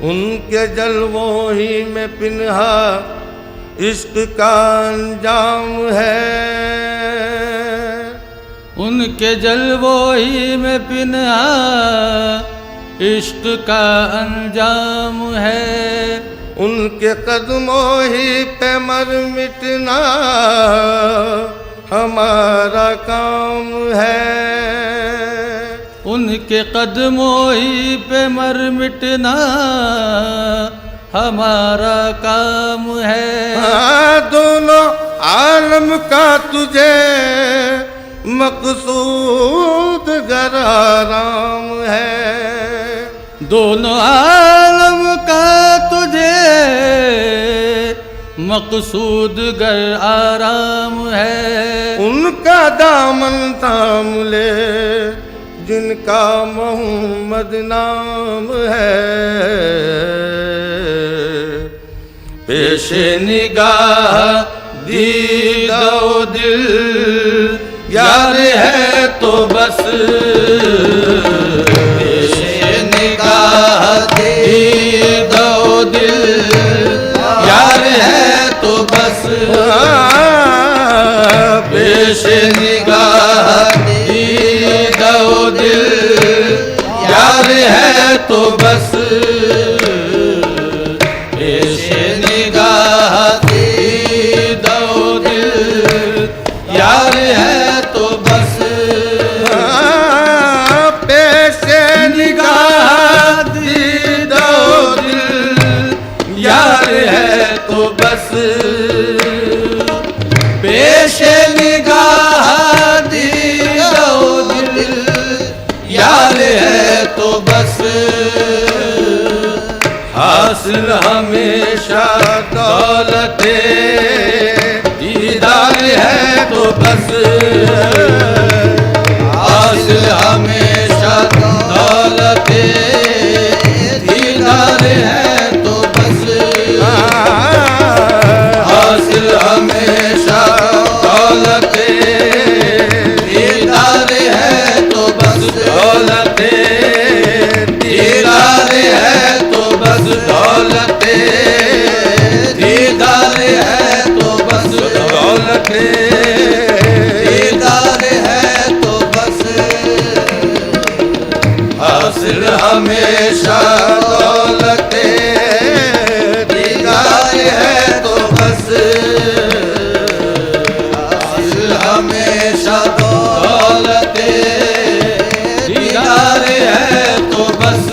उनके जलवों ही में पिन्हा इश्क का अंजाम है। उनके जलवों ही में पिन्हा इश्क का अंजाम है। उनके कदमों ही पे मर मिटना हमारा काम है। उनके कदमों ही पे मर मिटना हमारा काम है। दोनों आलम का तुझे मकसूद गर आराम है। दोनों आलम का तुझे मकसूद गर आराम है। उनका दामन थाम ले जिनका मोहम्मद नाम है। पेशे निगाह दीदो दिल यार है तो बस। पेशे निगाह दीदो दिल यार है तो बस। पेशे निगाह दीदो दिल यार है तो बस। पेशे निगाह दीदो दिल यार है तो बस। पेशे निगाह दीदो दिल यार है तो बस। पेशे निगाह दीदो दिल यार है तो बस। हासिल हमेशा दौलते दीदार है तो बस। हासिल हमेशा दौलते दीदार है तो बस। हासिल हमेशा दौलते दीदार है तो बस। दौलते दीदार है तो बस। दौलते दीदार है तो बस। दौलते दीदार है तो बस। हासिल हमेशा दौलते दीदार है तो बस। हासिल हमेशा दौलते दीदार है तो बस।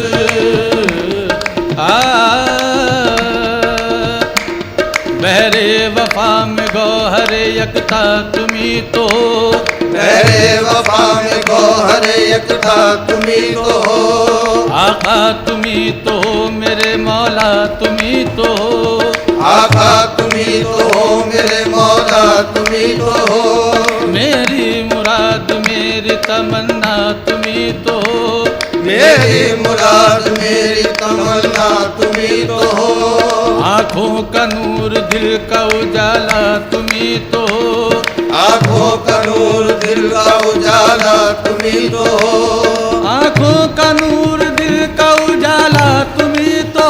बहरे वफा में गौहर यकता तुम्ही तो। मेरे वफा में गौहर यकता तुम्ही तो हो। आका तुम्ही तो मेरे मौला तुम्ही तो। आका तुम्ही तो हो मेरे मौला तुम्ही तो हो। मेरी मुराद मेरी तमन्ना तुम्ही तो। मेरी मुराद मेरी तमन्ना तुम्ही तो हो। आँखों का नूर दिल का उजाला तुम्ही तो। आँखों का नूर दिल का उजाला तुम्ही तो हो। आँखों का नूर दिल का उजाला तुम्ही तो।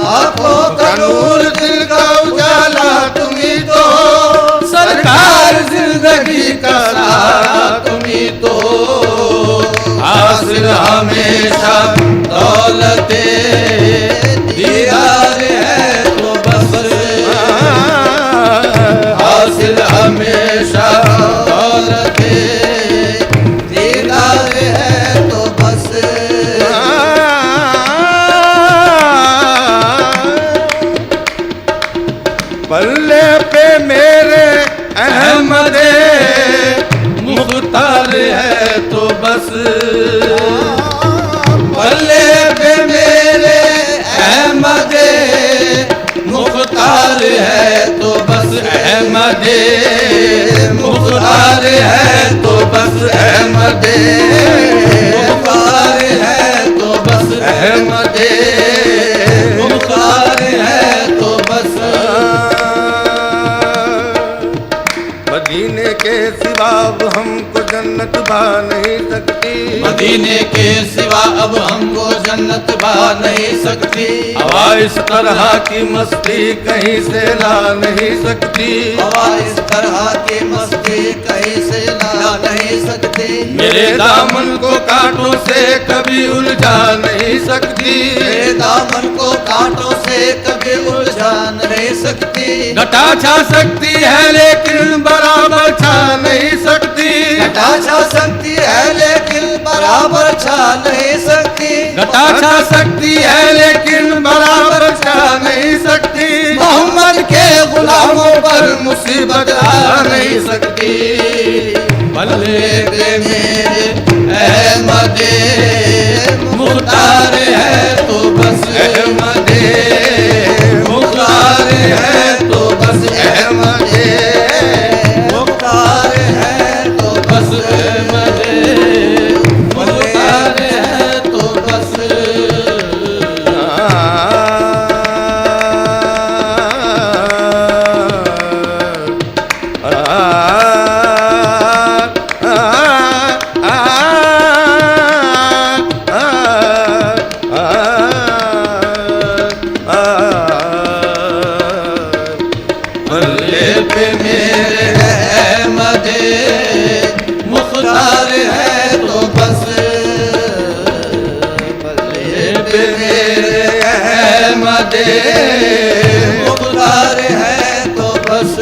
आँखों का नूर दिल का उजाला तुम्ही तो हो। सरकार जिंदगी का सहारा तुम्ही तो हो। हासिल हमेशा दौलते दीदार है तो बस। हासिल हमेशा दौलते दीदार है तो बस। पल्ले पे मेरे अहमदे मुख्तार है तो बस। मदीने के सिवा अब हमको जन्नत पा नहीं सकती। हवा इस तरह की मस्ती कहीं से ला नहीं सकती। हवा इस तरह की मस्ती कहीं से ला नहीं सकती। मेरे दामन को कांटों से कभी उलझा नहीं सकती। मेरे दामन को कांटों से कभी उलझा नहीं सकती। घटा छा सकती है लेकिन बराबर छा नहीं सकती। घटा छा सकती है लेकिन बराबर छा नहीं सकती। घटा छा सकती है लेकिन बराबर छा नहीं सकती। मोहम्मद के गुलामों पर मुसीबत आ नहीं सकती। बल्ले बल्ले मेरे अहमदे मुख्तार है तो बस अहमदे मुख्तार है तो बस अहमदे मुख्तार है तो बस अहमदे मुख्तार है तो बस। बल्ले पे मेरे अहमदे मुख्तार है तो बस। बल्ले पे मेरे अहमदे मुख्तार है तो बस।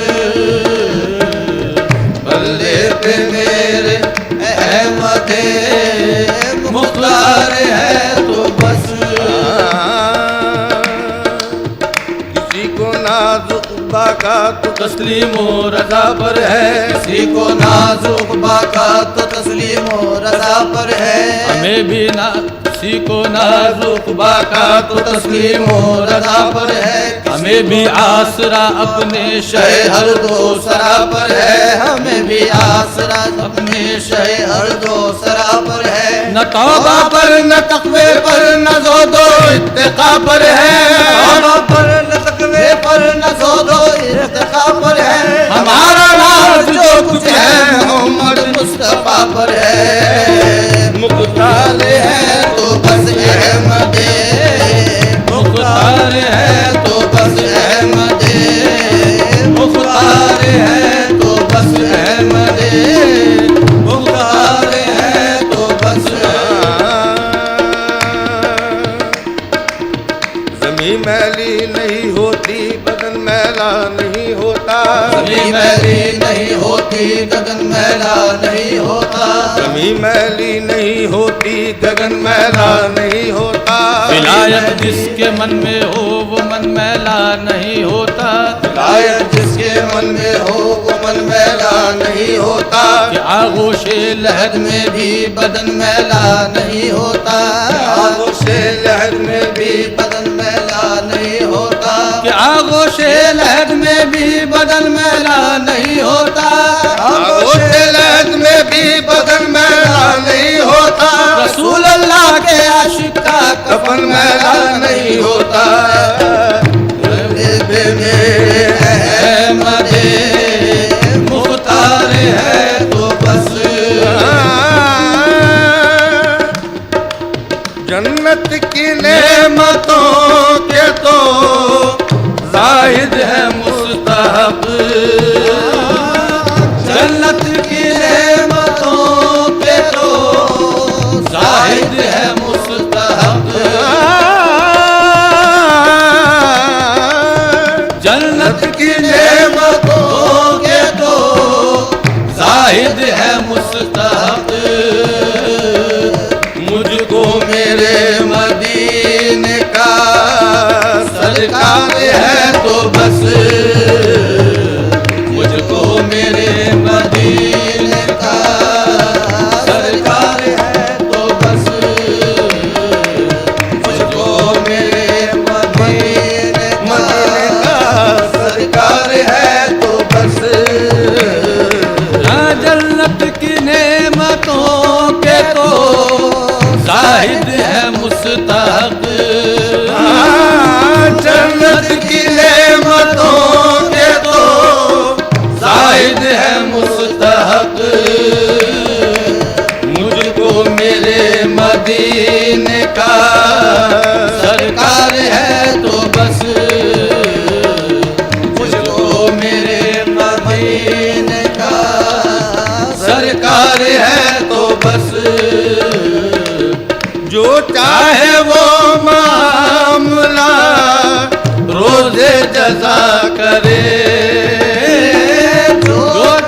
बल्ले पे मेरे अहमदे मुख्तार है तो बस। किसी को नाजुक बाका तो तस्लीम और रजा पर है। किसी को नाजुक बाका तो तस्लीम और रजा पर है। हमें भी ना किसी को नाजुक बाका तो तस्लीम और रजा पर है। हमें भी आसरा अपने शहर दो सरा पर है। हमें भी आसरा अपने शहर दो सरा पर है। न तौबा पर न तकवे पर न ज़ोदो इत्तिका पर है। तौबा पर न तकवे पर न ज़ोदो इत्तिका पर है। हमारा नाज जो कुछ है मोहम्मद मुस्तफा पर है। मुख्तार है तो बस अहमदे मुख्तार है तो बस अहमदे मुख्तार है तो बस अहमदे मुख्तार है तो बस। ज़मीं मैली नहीं होती बदन मैला नहीं होता। ज़मीं मैली नहीं होती गगन मैला नहीं होता। ज़मीं मैली नहीं होती गगन मैला नहीं होता। विलायत जिसके मन में हो वो मन मैला नहीं होता। विलायत जिसके मन में हो वो मन मैला नहीं होता। कि आगोशे लहद में भी बदन मैला नहीं होता। आगोशे लहद में भी बदन मैला नहीं होता। कि आगोशे लहद में भी बदन मैला नहीं होता। आगोशे लहद में भी बदन मैला नहीं होता। रसूल अल्लाह के आशिक का कफन मैला नहीं होता। मेरे अहमदे मुख्तार है तो बस। जन्नत की नेमतों के तो जाहिद है मुस्तहब। जन्नत की नेमतों पे तो जाहिद है मुस्तहब। जन्नत की नेमतों के तो जाहिद है मुस्तहब। मुझको मेरे मदीने का सरकार है तो बस। मुझको मेरे मदीने का सरकार है तो बस। मुझको मेरे मदीने का सरकार है तो बस। जन्नत की नेमतों के तो जाहिद है मुस्तहब। जन्नत की नेमतों के तो जाहिद है मुस्तहब। मुझको मेरे चाहे वो मामला रोजे जजा करे, जो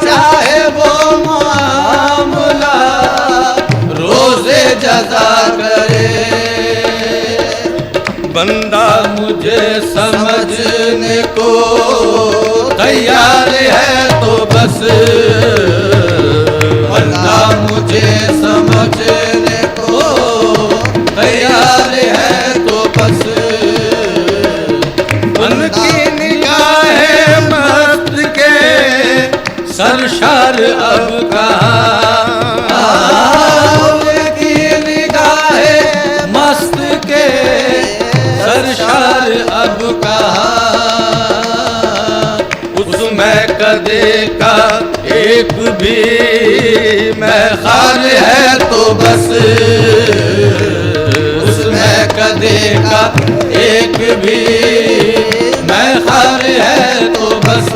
चाहे वो मामला रोजे जजा करे। बंदा मुझे समझने को तैयार है तो बस, बंदा मुझे समझने को तैयार है तो बस। उनकी निगाहें मस्त के सरशार अब कहाँ, उनकी निगाहें मस्त के सरशार अब कहाँ। उसमें कदे का एक भी मैं खाल है तो बस, उसमें कदे का एक भी मैं खाल है तो बस।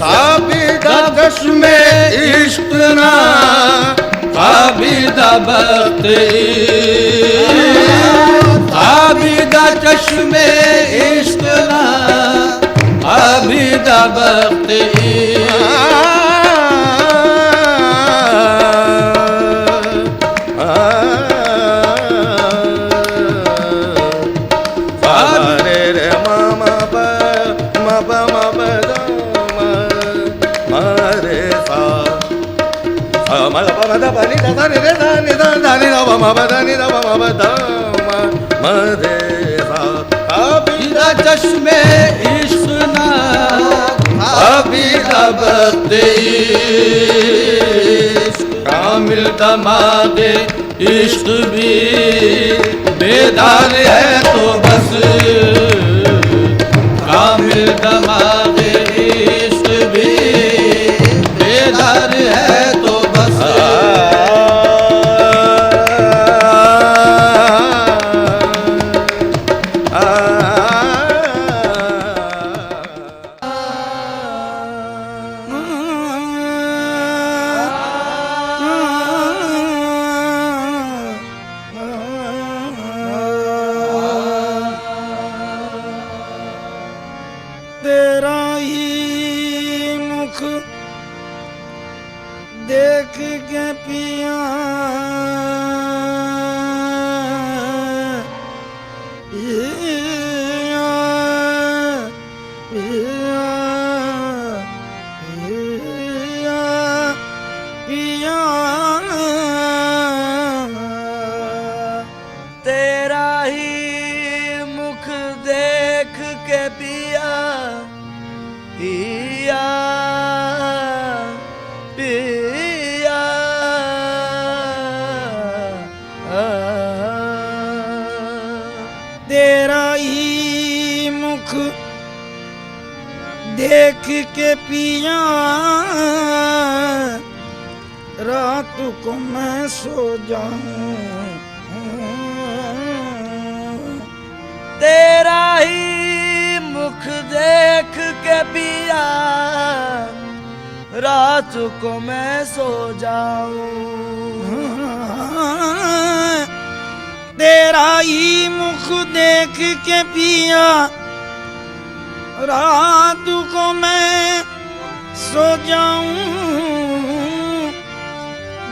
साबिदा चश्मे इश्क ना साबिदा बख्त, आबिदा चश्मे इश्क ना आबिदा बख्त आबिदा चश्मे इश्क ना आबिदा बख्त कामिल दमादे इश्क भी बेदार है तो बस, कामिल दमादे इश्क भी बेदार है तो बस। तेरा ही मुख देख के पिया, पिया, पिया, पिया, पिया। तेरा ही मुख देख के पिया, पिया, पिया, तेरा ही मुख देख के पिया, रात को मैं सो जाऊं। तेरा ही मुख देख के पिया, रात को मैं सो जाऊं। तेरा ही मुख देख के पिया, रात को मैं सो जाऊं।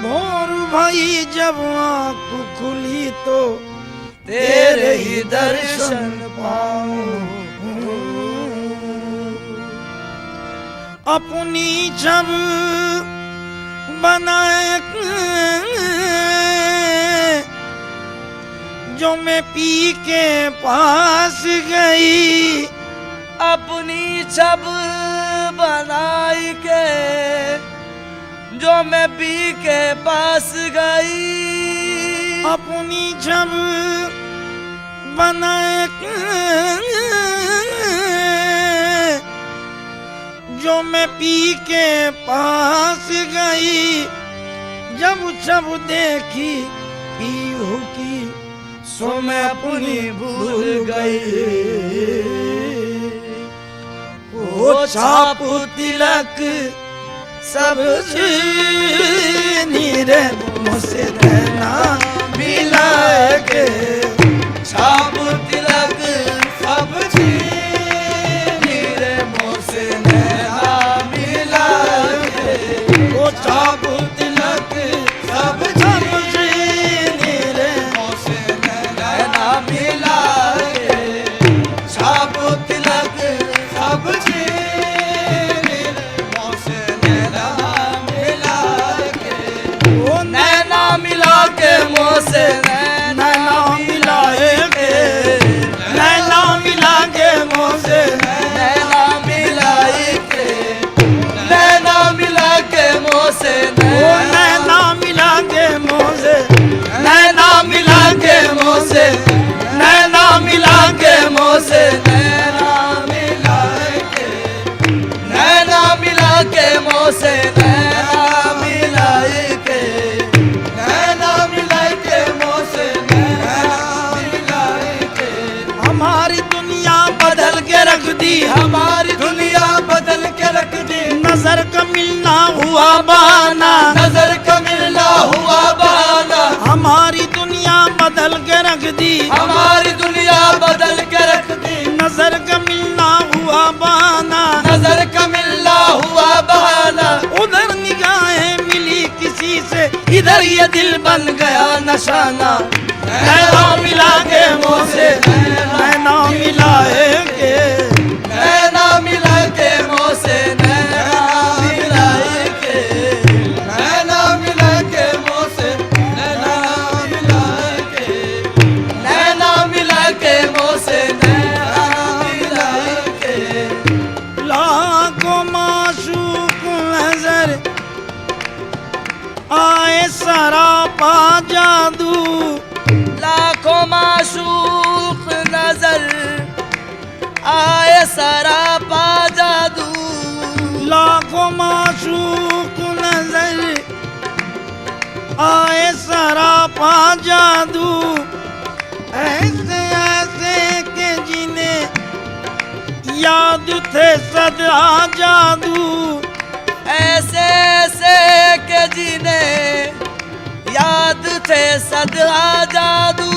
भोर भई जब आँख खुली तो तेरे ही दर्शन पाऊं। अपनी जब बनाए जो मैं पी के पास गई, अपनी छब बनाई के जो मैं पी के पास गई। अपनी छब बनाए जो मैं पी के पास गई। जब छब देखी पीहू की सो मैं अपनी भूल गई। वो छाप तिलक सब नीरे मुझसे रहना भी हमारी दुनिया बदल के रख दी। नजर का मिलना हुआ बहाना, नजर का मिलना हुआ बहाना, हमारी दुनिया बदल के रख दी। हमारी दुनिया बदल के रख दी। नजर का मिलना हुआ बहाना, नजर का मिलना हुआ बहाना, उधर निगाहें मिली किसी से, इधर ये दिल बन गया नशाना। नैना मिला के मुँह से, नैना मिलाए के, नैना मिला के मुँह से, नैना मिलाए के, नैना मिला के मुँह से, नैना मिलाए के, नैना मिला के मुँह से, नैना मिलाए के। लाखों माशूक नजर आए सरापा जादू, लाखों माशूक नजर आए सरापा जादू। लाखों माशूक नजर आए सरापा जादू, ऐसे ऐसे के जिन्हें याद थे सदा जादू। ऐसे ऐसे के जिन्हें याद थे सदा जादू।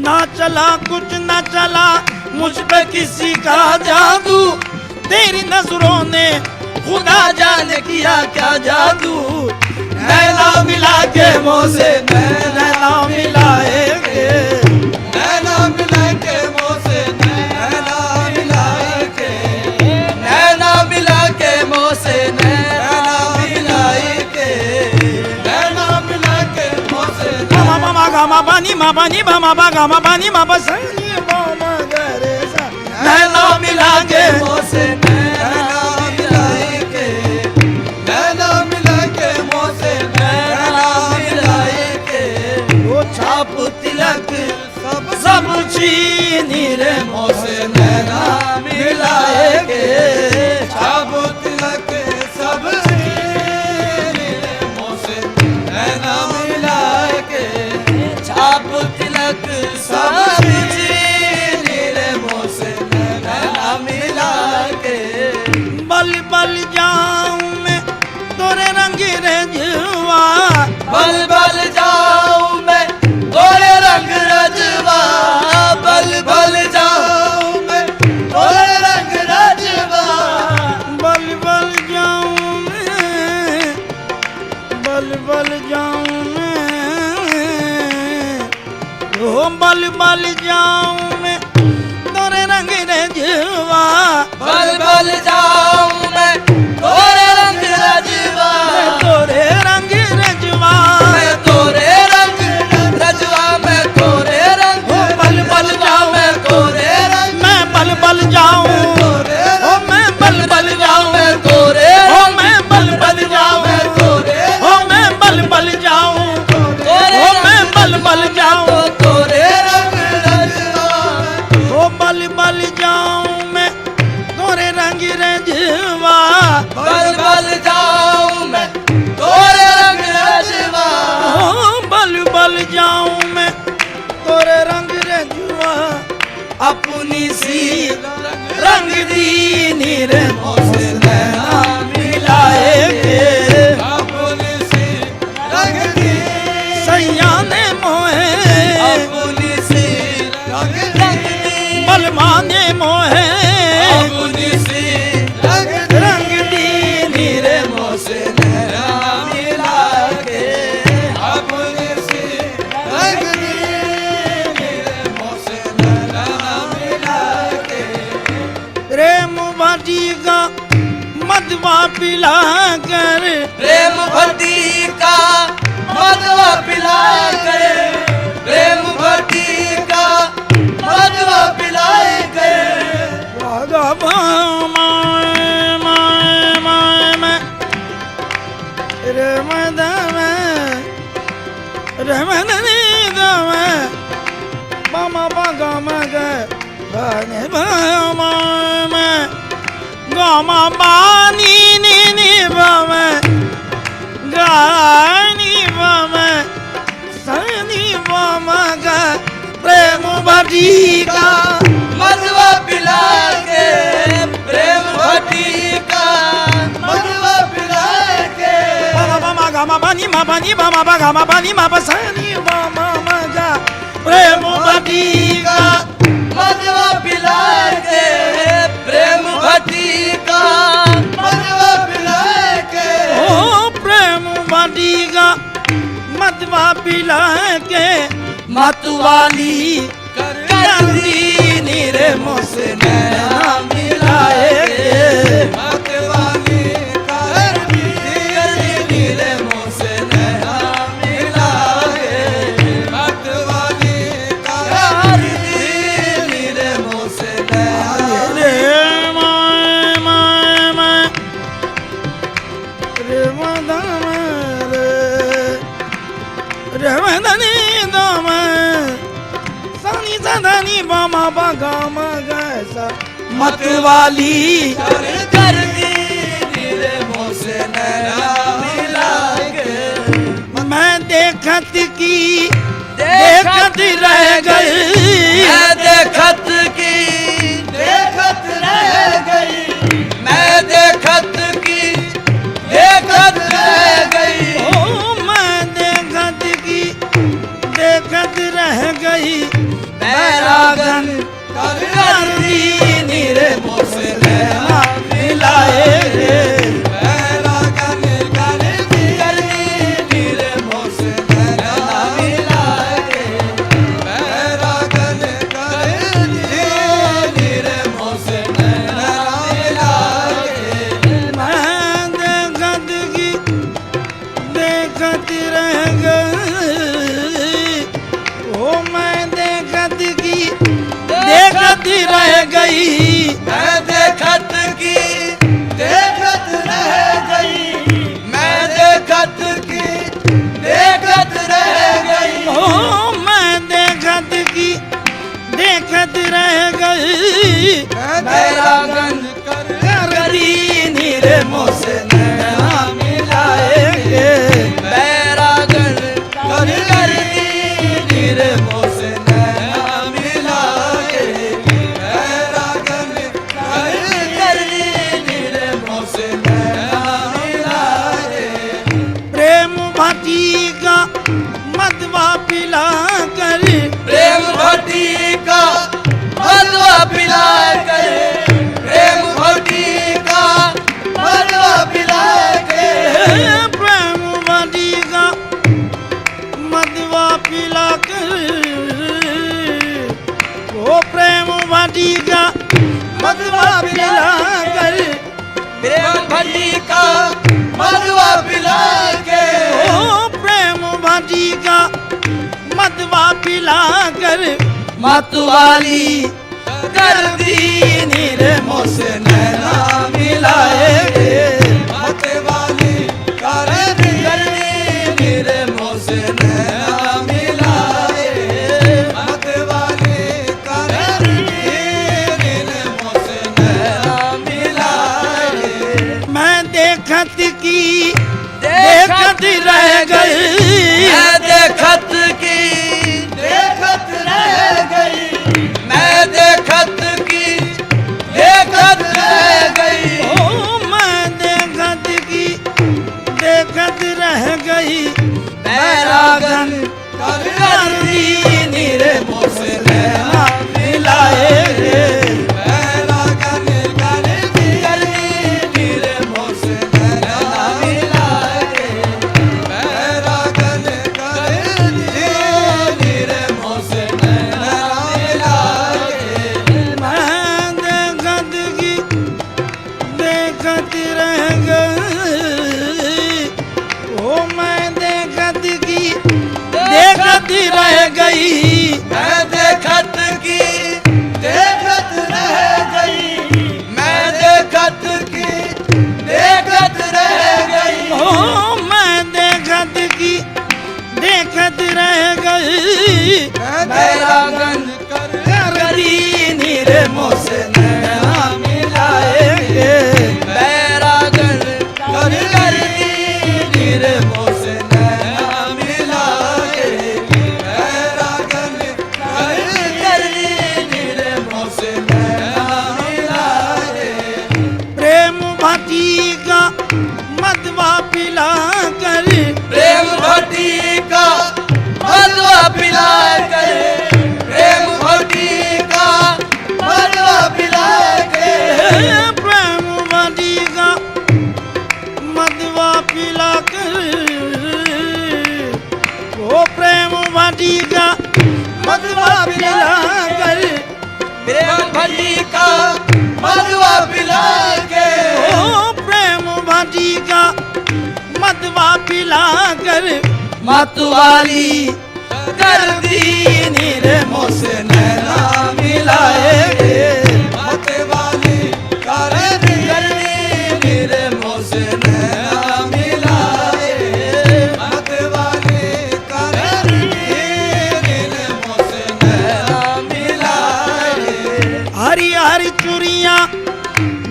ना चला कुछ ना चला मुझ पे किसी का जादू, तेरी नजरों ने खुदा जाने किया क्या जादू। नैना मिला के मुँह से, नैना मिलाए के, नैना मिला के मुँह से, नैना मिलाए के, नैना मिला के मुँह से, नैना मिलाए के, नैना मिला के मुँह से। मा मा मा गा मा बानी मा बानी बा मा बा गा मा बानी मा बा सनी बा मा गा रे सा। नैना मिला के मुँह से, नैना मिलाए के, नैना मिला के मुँह से, नैना मिलाए के। वो छाप तिलक सब छीनी रे मुँह से नैना मिलाए के, छाप तिलक सब छीने मुँह से नैना मिलाए के, छाप तिलक सब छीने मुँह से नैना मिलाए के। बल बल जाऊं मैं तोरे रंग रजवा, बल बल जाऊं मैं तोरे रंग रजवा, बल बल जाऊं मैं तोरे रंग रजवा। बल बल जाऊं मैं, बल बल जाऊं मैं, ओ बल बल जाऊं मैं तोरे रंग रजवा। बल बल जाऊं मैं तोरे रंग रजवा, मैं तोरे रंग रजवा, मैं तोरे रंग रजवा, मैं तोरे रंग बल बल जाऊं मैं तोरे रंग, मैं बल बल जाऊं, तोरे ओ मैं बल बल जाऊं, मैं तोरे ओ मैं बल बल जाऊं, मैं तोरे ओ मैं बल बल जाऊं, तोरे ओ मैं बल बल जाऊं, तोरे रंग रजवा। ओ बल बल जाऊं मैं तोरे रंग रजवा। बल बल जाऊं मैं तोरे रंग रजवा, ओ बल बल जाऊं मैं तोरे रंग रजवा। अपनी सी रंग दीनी रे मुँह से नैना मिलाए के, अपनी सी रंग दी सैया ने मोहे, अपनी सी रंग दी, बलमा ने मोहे, अपनी सी रंग रंग दीनी रे मुँह से नैना मिला के, अपनी सी रंग दी मेरे मुँह से नैना मिला के। प्रेम भाटी का मदवा पिला कर, प्रेम भट्टी का मदवा पिला कर, प्रेम भट्टी का मदवा पिलाए कर। राघव माय माय माय मैं रे मदव रे मदनी गव मामा बागा मग बने माय मैं गामा बानी नी नी बव गानी बव सनी बव ग प्रेम भटी का मदवा पिला के, मा पानी मा पानी मा मा पा गा मा पानी मा पा सा नी मा मा मा गा प्रेम भट्टिका मधवा पिला के प्रेम भट्टिका मधवा पिला के ओ प्रेम भट्टिका मधवा पिला के मतवाली कर दी नीरे मुझसे नैना मिलाए मतवाली कर दी नीरे मुझसे नैना मिलाए मतवाली कर दी नीरे मुझसे नैना रे माय रे मदन रे मदनी दम सनी सदनी बमा बगा मगसा मतवाली कर दी नीरे मुझसे नैना मिलाए मैं देखत की देखत रह गई मैं देखत की देखत रह गई मैं देखत की देखत रह गई ओ मैं देखत की देखत रह गई बैरागन कर दी नीरे मुझसे नैना मिलाए बैरागन कर दी नीरे मुझसे नैना मिलाए बैरागन कर दी नीरे मुझसे नैना मिलाए मैं देखत की देखत रह गई ओ मैं देखत की देखत रह गई मैं देखत की देखत रह गई मैं देखत की देखत रह गई ओ मैं देखत की देखत रह गई बैरागन कर दी नीरे मुझसे नैना मिलाए बैरागन कर दी नीरे मुझसे नैना मिलाए बैरागन कर दी नीरे मुझसे नैना मिलाए प्रेम भट्टिका मधवा पिला कर प्रेम भट्टिका मधवा पिला के प्रेम भट्टिका मधवा पिला के प्रेम भट्टिका मधवा पिला कर ओ प्रेम भट्टिका मधवा पिला कर प्रेम भट्टिका मधवा पिला के ओ प्रेम भट्टिका मधवा पिला कर मतवाली कर दी नीरे मुझसे नैना मिलाए मतवाली कर दी नीरे मुझसे नैना मिलाए मतवाली कर दी नीरे मुझसे नैना मिलाए मैं देखत की देखत रह गई मैं देखत की देखत रह गई मैं देखत की देखत रह गई ओ मैं देखत की देखत रह गई बैरागन कर दी नीरे मुझसे नैना मिलाए बैरागन कर दी नीरे मुझसे नैना मिलाए बैरागन कर दी नीरे मुझसे नैना मिलाए मैं देखत की देखत रह गई ओ मैं देखत की देखत रह गई मैं देखत की देखत रह गई मैं देखत की देखत रह गई ओ मैं देखत की देखत रह गई बैरागन कर दी नीरे मुझसे नैना मिलाए बैरागन कर दी नीरे मुझसे नैना मिलाए बैरागन भाटी का मधवा पिलाकर, प्रेम भाटी का मधवा पिला के, ओ प्रेम भाटी का मधवा पिलाकर, मतवाली कर दी नीरे मोसे नैना मिलाएंगे, मतवाली कर दी नीरे मोसे नैना मिलाए, मतवाली कर दी नीरे मोसे नैना मिलाए। हरी हरी चूड़ियां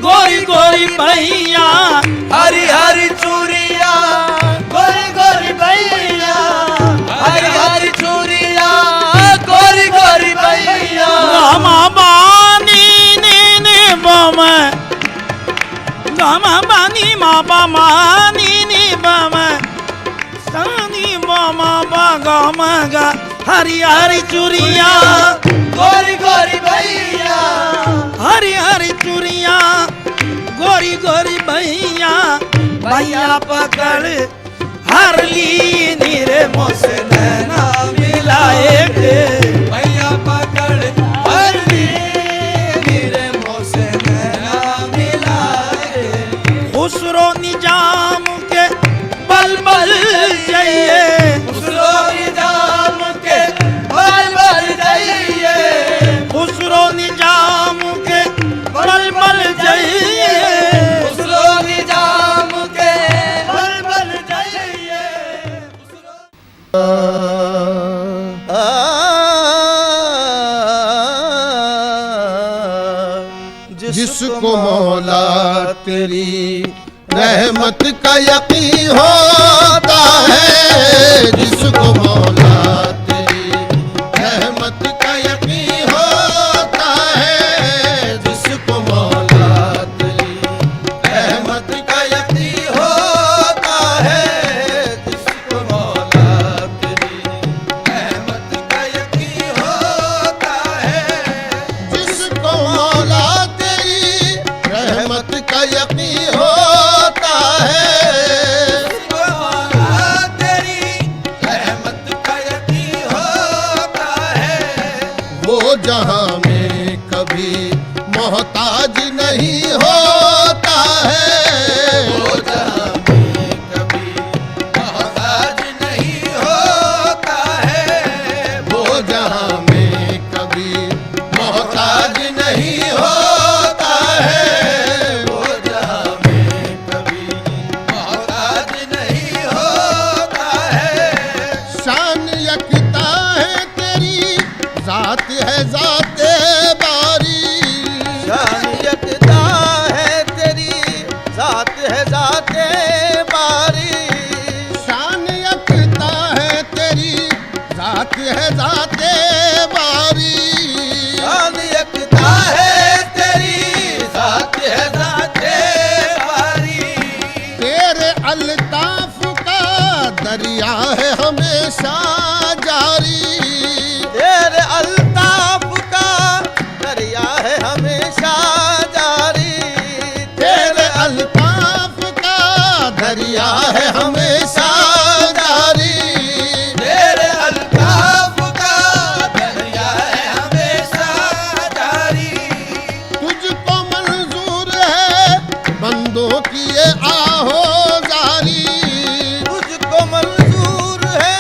गोरी गोरी भैया, हरी हरी चूड़िया गोरी गोरी भैया, हरी हरी चूड़िया गोरी गोरी भैया, गामा बानी नी बम, गामा बानी मापा मानी नी बम, सानी मामा बागा मगा, हरी हरी चूड़िया गोरी गोरी भैया, हरी हरी चूड़िया गोरी गोरी भैया, भैया पकड़ हर ली नीरे मोसे नैना मिलाएंगे, भैया पकड़ हर ली नीरे मोसे नैना मिलाए। खुसरो निजाम के बल बल जाइए, खुसरो निजाम के बल बल जाइए, खुसरो निजाम के बल बल जाइए, खुसरो निजाम के बल बल जाइए। जिसको मौला तेरी रहमत का यकीन होता है, जिसको मौला तेरी रहमत का यकीन होता है, जिसको मौला तेरी रहमत का यकीन होता है, जिसको मौला तेरी रहमत का यकीन होता है, जिसको मौला तेरी रहमत का यकीन होता है, मौला तेरी रहमत का यकीन होता है, वो जहां में कभी मोहताज नहीं होता है, वो जहां में कभी मोहताज नहीं होता है, वो जहां में कभी मोहताज नहीं होता है, वो जहां में कभी मोहताज नहीं होता है। शान यकता है तेरी जात है जाते बारी, शान यकता है तेरी जात है जाते बारी, शान यकता है तेरी जात है जाते बारी, शान यकता है तेरी जात है जाते बारी, तेरे अल्ताफ का दरिया है हमेशा जारी, तेरे अल्ताफ का दरिया है हमेशा जारी, तेरे अल्ताफ का दरिया है हमेशा जारी, तेरे अल्ताफ का दरिया है हमेशा जारी, तुझको मंजूर है बंदों की ये आहो जारी, तुझको मंजूर है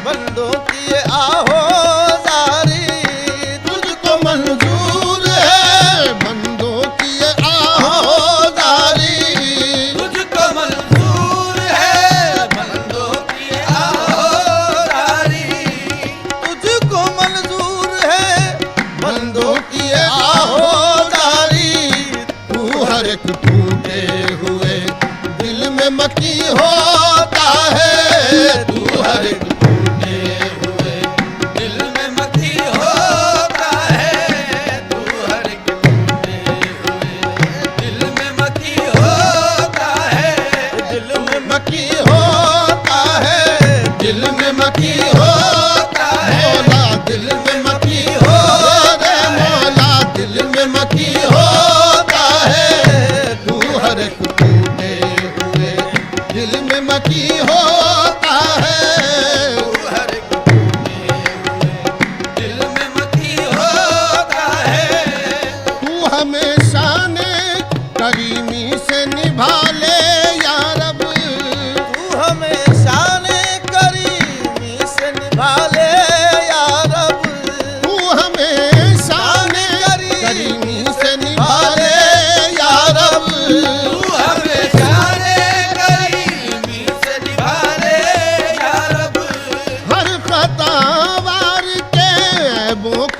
बंदों की ये आहो जारी, तुझको मंजूर है बंदों की ये आहो जारी, तुझको मंजूर है बंदों की ये आहो जारी, तुझको मंजूर है बंदों की ये आहो जारी, तू हर एक टूटे हुए दिल में मकी होता है, तू हर एक टूटे हुए दिल में मती होता है, तू हर एक टूटे हुए दिल में मती होता है, दिल में मकी होता है, दिल में मकी होता है, मौला दिल में मकी होता है, मौला दिल में मकी होता है, तू हर एक टूटे हुए दिल में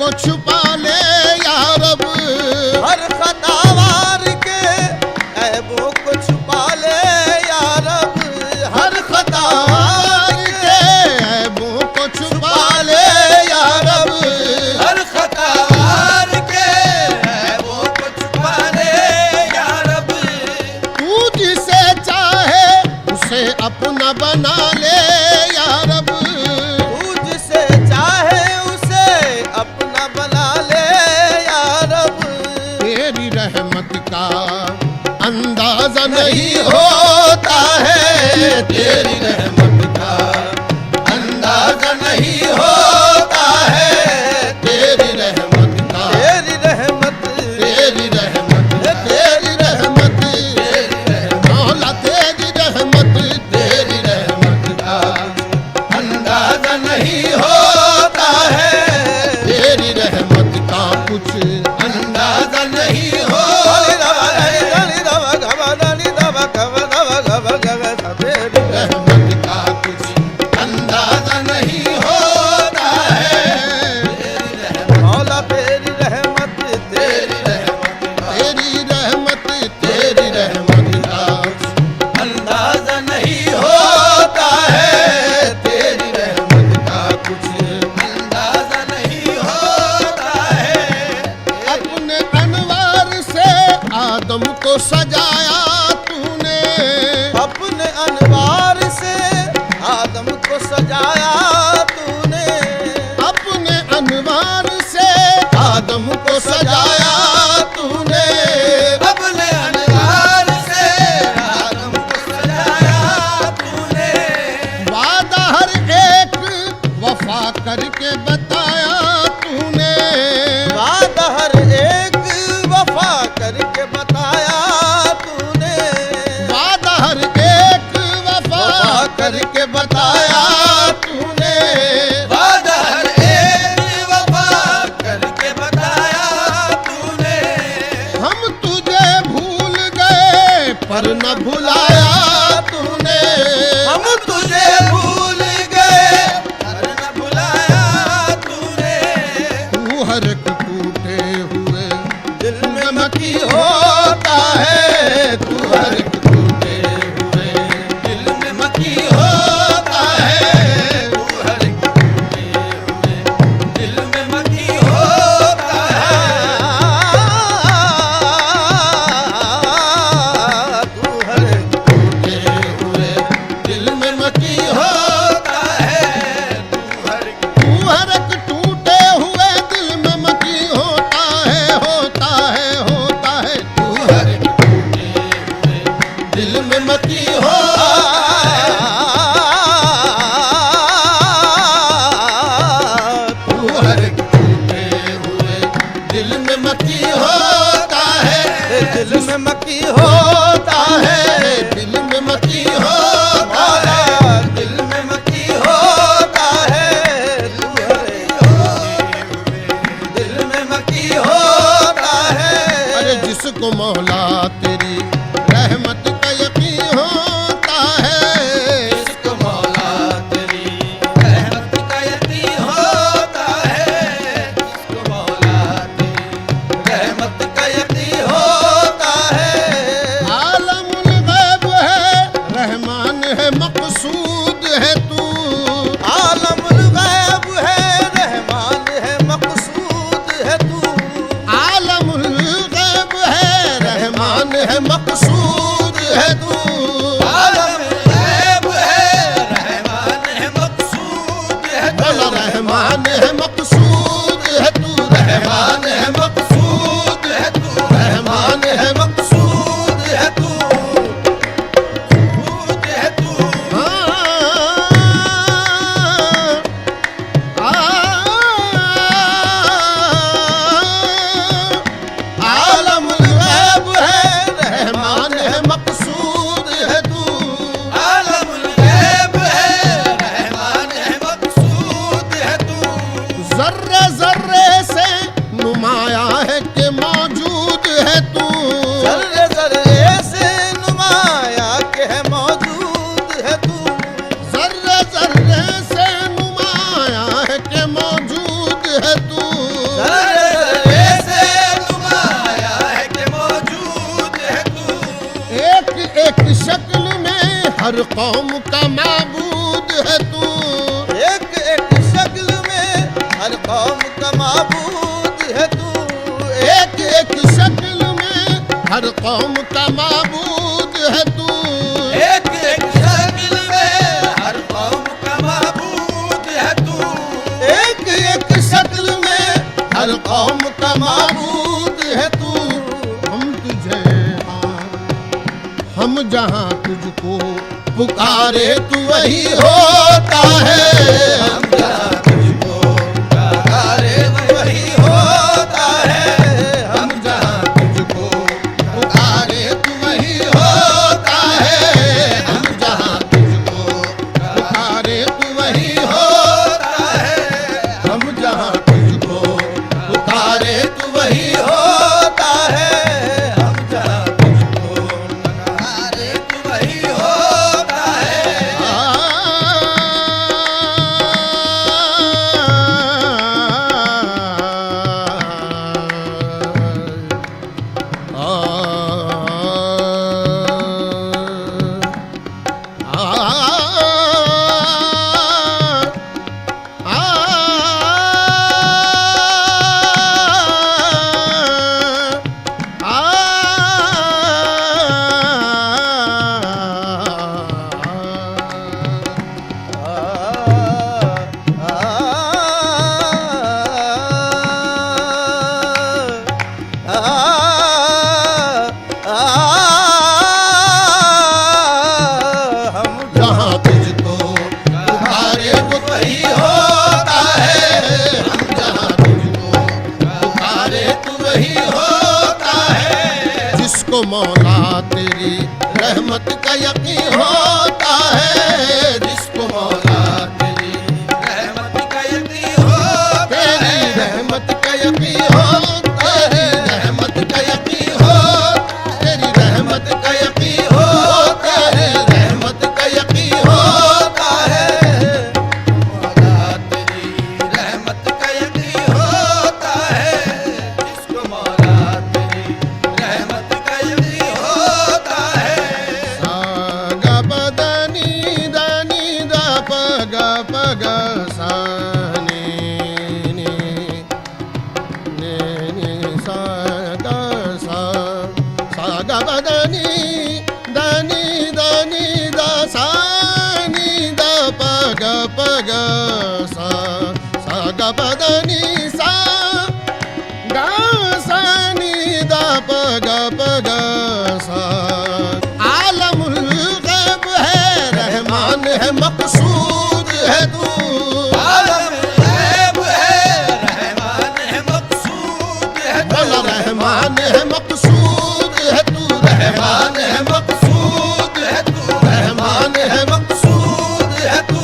को छुपा ले या रब, हर खतावार के ऐबों को छुपा ले या रब, हर खतावार के ऐबों को छुपा ले या रब, हर खतावार के ऐबों को छुपा ले या रब। तू जिसे चाहे उसे अपना बना ले या रब, तू जिसे चाहे उसे अपना बना ले या रब। तेरी रहमत का अंदाजा नहीं होता है, तेरी रहमत का अंदाजा नहीं होता है, तेरी रहमत का, तेरी रहमत, तेरी रहमत, तेरी रहमत, मौला तेरी रहमत, तेरी रहमत का अंदाजा नहीं होता है, तेरी रहमत का कुछ अंदाजा नहीं होता। रहमत का कुछ अंदाजा नहीं होता है, मौला तेरी रहमत, तेरी तेरी रहमत, तेरी रहमत का कुछ अंदाजा नहीं होता है, तेरी रहमत का कुछ अंदाजा नहीं होता है। अपने अनवार से आदम को सजाया तूने, अपने अनवार से आदम को सजाया तूने, अपने अनवार से आदम को सजाया तूने, अपने अनवार से आदम को सजाया तूने। वादा हर एक वफा करके बताया तूने, वादा हर एक वफा करके बताया तूने, वादा हर एक वफा करके बताया तूने, वादा हर एक वफा करके बताया तूने। हम तुझे भूल गए पर न भुलाया तूने, हम तुझे भूल गए पर न भुलाया तूने। तू हर एक टूटे हुए दिल में में मकी मकी हो होता है, तू हर एक टूटे हुए दिल में मकी मकी होता है, तू हर एक टूटे हुए दिल में मकी होता है। तू हर एक टूटे हुए दिल में मकी होता है। तू हर एक तू हर एक टूटे हुए दिल में मकी होता है, होता है, होता है, तू हर एक टूटे हुए दिल में मकी होता है, तू हर एक टूटे हुए दिल में मकी होता है, दिल में मकी होता है। दिल में मकी होता है, मौला दिल में मकी होता है। तू हर एक दिल में मकी होता है। अरे जिसको मौला तेरी रहमत का यकीन होता है, जिसको मौला तेरी रहमत का यकीन होता है। जिसको मौला तेरी रहमत का यकीन होता है। आलमुल गैब है रहमान है मकसूद है तू, आलमुल गैब है रहमान है मकसूद है तू। आलमुल गैब है रहमान है मकसूद है तू, आलमुल गैब है रहमान है मकसूद है तू। बोला रहमान है मकसूद है तू, रहमान है मकसूद है तू, रहमान है मकसूद है तू। मकसूद है तू। आलमुल गैब है रहमान है मकसूद है तू, आलमुल गैब है रहमान है मकसूद है तू। कौम का माबूद है तू। एक एक शक्ल में हर कौम का माबूद है तू। एक एक शक्ल में हर कौम का माबूद है तू। एक एक शक्ल में हर कौम का माबूद है तू। हम तुझे हम जहाँ तुझको पुकारे तू वही होता है। हम जहाँ तुझको पुकारे वही होता है। हम जहाँ तुझको पुकारे तू वही होता है। हम जहाँ तुझको पुकारे तू वही होता है। हम जहाँ तुझको पुकारे तू वही होता है। हम जहाँ तुझको पुकारे तू वही होता है। जहाँ तुझको पुकारे वो वही होता है। हम जहाँ तुझको पुकारे तू वही होता है। जिसको मौला तेरी रहमत का यकीन होता है। जिसको मौला तेरी रहमत का यकीन होता है। तेरी रहमत का यकीन होता है। रहमत का यकीन हो तेरी रहमत का यकीन होता है। रहमत का यकीन होता है। मौला तेरी रहमत का यकीन होता है। जिसको मौला तेरी रहमत का यकीन होता है। सागा बदनी दनी द पग पग सानी ने सागा सा सागा बदनी दनी द सानी द पग पग सा सागा बदनी सा गा सानी द पग पग सा। आलमुल गैब है रहमान है मकसूद है तू। आलम गैब है रहमान है मकसूद है तू। बोला रहमान है मकसूद है तू। रहमान है मकसूद है तू। रहमान है मकसूद है तू।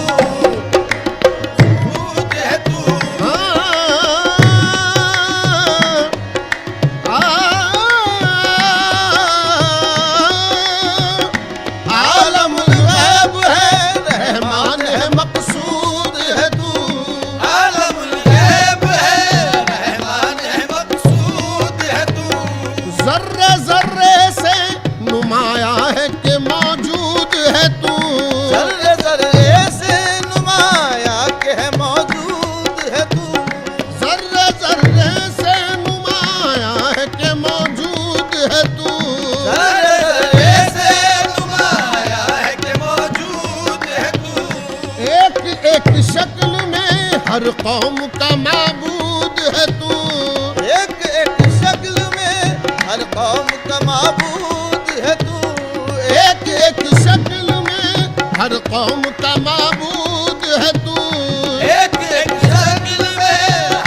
मकसूद है तू। आलमुल गैब है रहमान है मकसूद है तू। आलमुल गैब है रहमान है मकसूद है तू। जर्रे जर्रे से नुमाया है कि मौजूद है तू। जर्रे जर्रे से नुमाया के है मौजूद है तू। जर्रे जर्रे से नुमाया है कि मौजूद है तू। जर्रे जर्रे से नुमाया है के मौजूद है तू। एक एक शक्ल में हर कौम का माबूद है तू। एक एक शक्ल में हर कौम का माबूद है तू। एक एक शक्ल में हर कौम का माबूद है तू। एक एक शक्ल में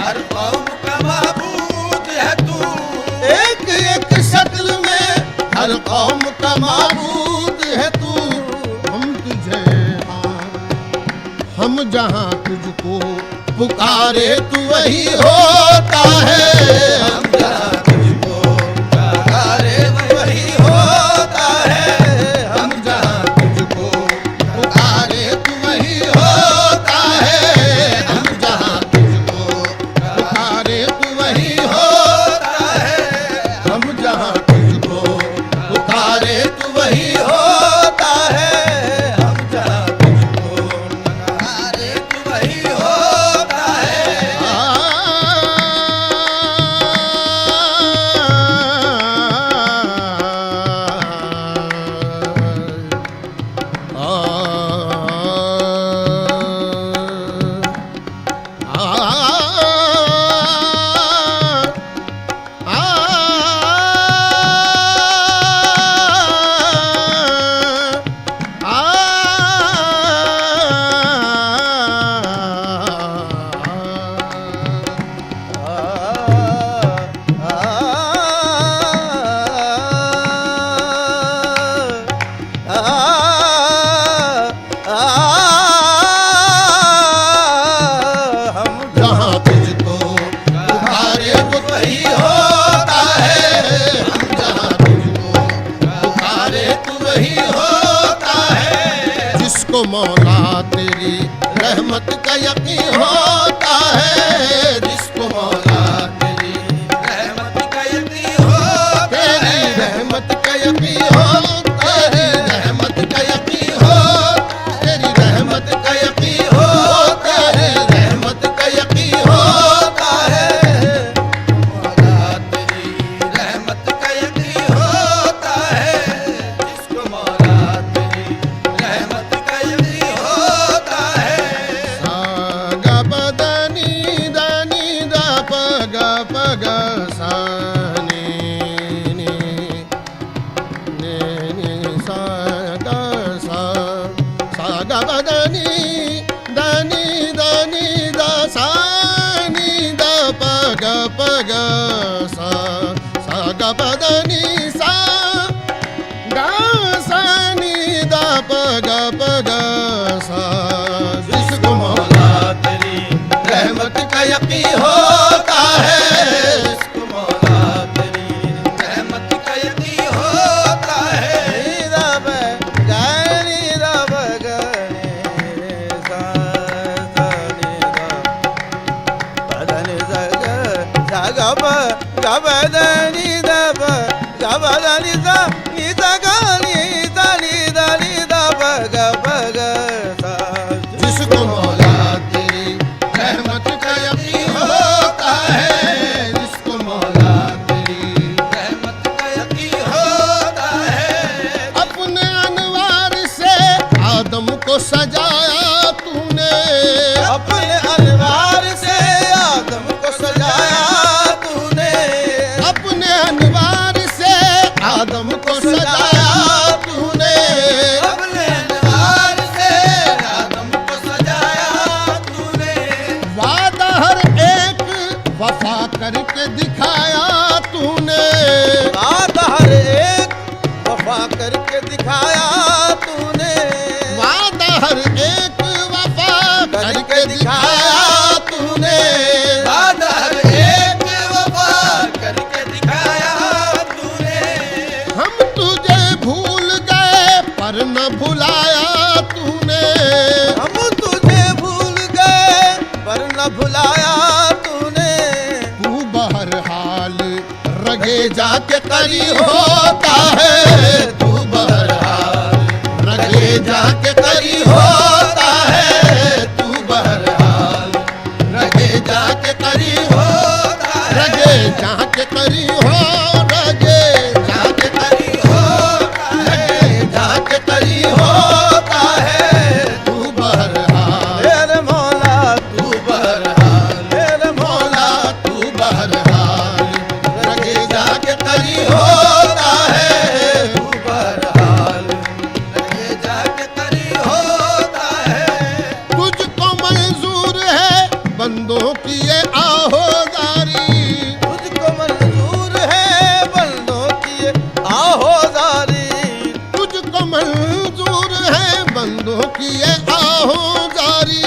हर कौम का माबूद है तू। एक एक शक्ल में हर कौम का माबूद है तू। हम तुझे हम जहाँ तुझको पुकारे तू वही होता है। हम जहाँ तुझको पुकारे वही होता है। हम जहाँ तुझको पुकारे तू वही होता है। हम जहाँ तुझको पुकारे तू वही होता है। हम जहाँ तुझको पुकारे तू वही होता है। हम जहाँ तुझको पुकारे वही होता है। जिसको मौला तेरी रहमत का यकीन होता है, जिसको मौला तेरी रहमत का यकीन होता तेरी रहमत का यकीन हो, तेरी रहमत का यकीन हो, तेरी रहमत का यकीन हो, तेरी रहमत का यकीन होता है। मौला तेरी रहमत का यकीन होता है, जिसको मौला तेरी रहमत का यकीन होता है। सागा बदनी दनी दा पगा पगा सानी ने सागा सा सागा बदनी दनी दनी दा सानी दा पगा पगा सा सागा बदनी सा गा सानी दा पगा पगा सा। जिसको मौला तेरी रहमत का यकीन होता है, जिसको मौला तेरी रहमत का यकीन होता है। रब गानी रब गने सा सा नि दा पदनि जग जगब गबदनि दब गबदनि सा नि जगनि दनि दनि दब गब सा। जिसको मौला तेरी रहमत का यकीन होता है, जिसको मौला तेरी रहमत का यकीन होता है। अपने अनवार से आदम को सजाया तूने, अपने अनवार से आदम को सजाया तूने, अपने अनवार से आदम को सजाया तूने। अपने अनवार से आदम को सजाया तूने। वादा हर एक वफा करके दिखाया तूने, बात हर एक वफा करके दिखाया तूने, वादा हर एक वफा करके दिखाया तूने। वादा हर एक वफा करके दिखाया तूने। हम तुझे भूल गए पर न भुलाया तूने, हम तुझे भूल गए पर न भुलाया तूने। तू बहरहाल रगे जाके करी होता है, तू बहरहाल रगे जाके करी होता है, तू बहरहाल रगे जाके करी होता है। रगे जाके करी हो, रगे जाके करी होता है। रगे जाके करी होता है। तू बहरहाल मेरे मौला तू बहरहाल मेरे मौला तू बहरहाल रगे जाके करी होता है। तू बहरहाल लगे जाके करी होता है। तुझको मंजूर है बंदों की ये आहोदारी, तुझको मंजूर है बंदों की आहोदारी। तुझको मंजूर है बंदों की ये आहोदारी।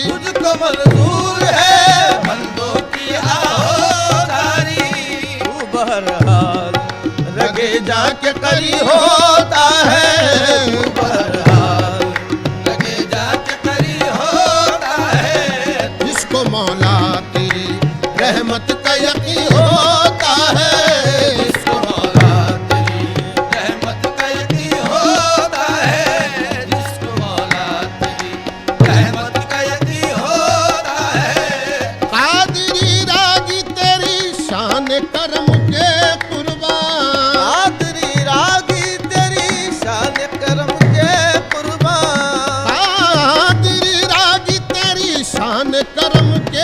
तुझको मंजूर है बंदों की आहोदारी। तू बहरहाल रगे जाके करी होता है। तू बहरहाल लगे जाके करी होता है। जिसको मौला तेरी रहमत का यकीन होता है, जिसको मौला तेरी रहमत का यकीन होता है। जिसको मौला तेरी रहमत का यकीन होता है। कादरी रागी तेरी शान करम के कुर्बान, आदरी रागी तेरी शान करम के कुर्बान। कादरी रागी तेरी शान करम के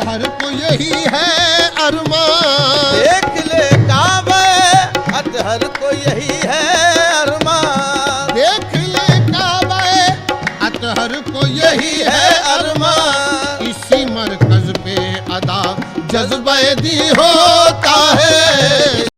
हर को यही है अरमान। देख ले काबे अतहर को यही है अरमान। देख ले काबे अतहर को यही है अरमान। इसी मरकज पे अदा जज्बे दी होता